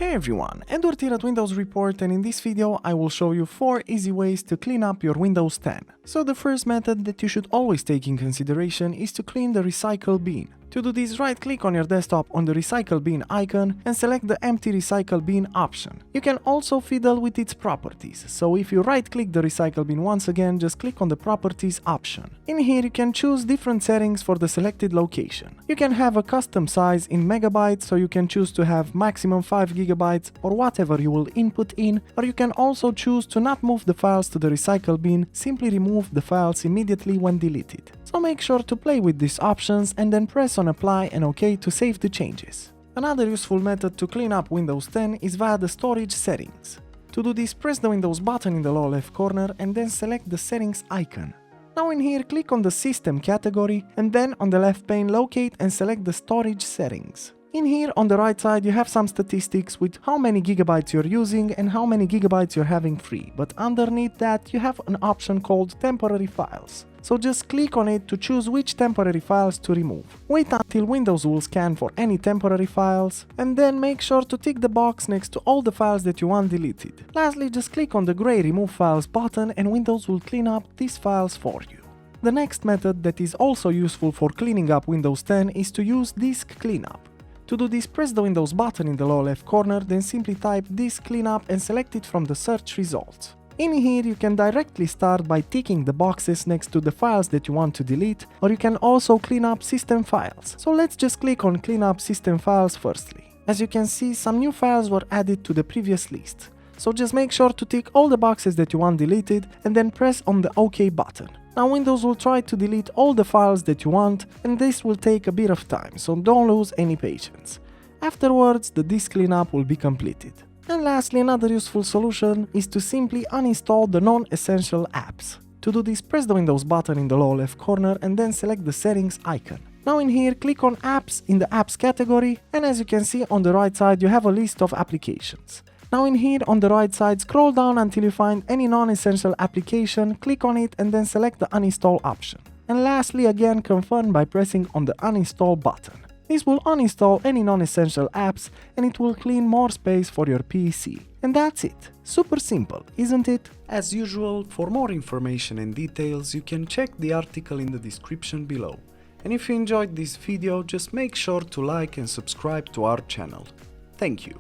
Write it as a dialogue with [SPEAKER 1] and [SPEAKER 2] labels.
[SPEAKER 1] Hey everyone, Edward here at Windows Report, and in this video I will show you 4 easy ways to clean up your Windows 10. So the first method that you should always take in consideration is to clean the recycle bin. To do this, right-click on your desktop on the recycle bin icon and select the empty recycle bin option. You can also fiddle with its properties, so if you right-click the recycle bin once again, just click on the properties option. In here you can choose different settings for the selected location. You can have a custom size in megabytes, so you can choose to have maximum 5 gigabytes or whatever you will input in, or you can also choose to not move the files to the recycle bin, simply remove the files immediately when deleted. So make sure to play with these options and then press on apply and OK to save the changes. Another useful method to clean up Windows 10 is via the storage settings. To do this, press the Windows button in the lower left corner and then select the settings icon. Now in here, click on the system category and then on the left pane locate and select the storage settings. In here on the right side you have some statistics with how many gigabytes you're using and how many gigabytes you're having free, but underneath that you have an option called temporary files. So just click on it to choose which temporary files to remove. Wait until Windows will scan for any temporary files, and then make sure to tick the box next to all the files that you want deleted. Lastly, just click on the gray Remove Files button and Windows will clean up these files for you. The next method that is also useful for cleaning up Windows 10 is to use Disk Cleanup. To do this, press the Windows button in the lower left corner, then simply type Disk Cleanup and select it from the search results. In here you can directly start by ticking the boxes next to the files that you want to delete, or you can also clean up system files. So let's just click on Clean Up System Files firstly. As you can see, some new files were added to the previous list. So just make sure to tick all the boxes that you want deleted and then press on the OK button. Now Windows will try to delete all the files that you want, and this will take a bit of time, so don't lose any patience. Afterwards, the disk cleanup will be completed. And lastly, another useful solution is to simply uninstall the non-essential apps. To do this, press the Windows button in the lower left corner and then select the settings icon. Now in here, click on Apps in the Apps category, and as you can see on the right side you have a list of applications. Now in here on the right side, scroll down until you find any non-essential application, click on it and then select the uninstall option. And lastly, again confirm by pressing on the uninstall button. This will uninstall any non-essential apps and it will clean more space for your PC. And that's it. Super simple, isn't it?
[SPEAKER 2] As usual, for more information and details, you can check the article in the description below. And if you enjoyed this video, just make sure to like and subscribe to our channel. Thank you.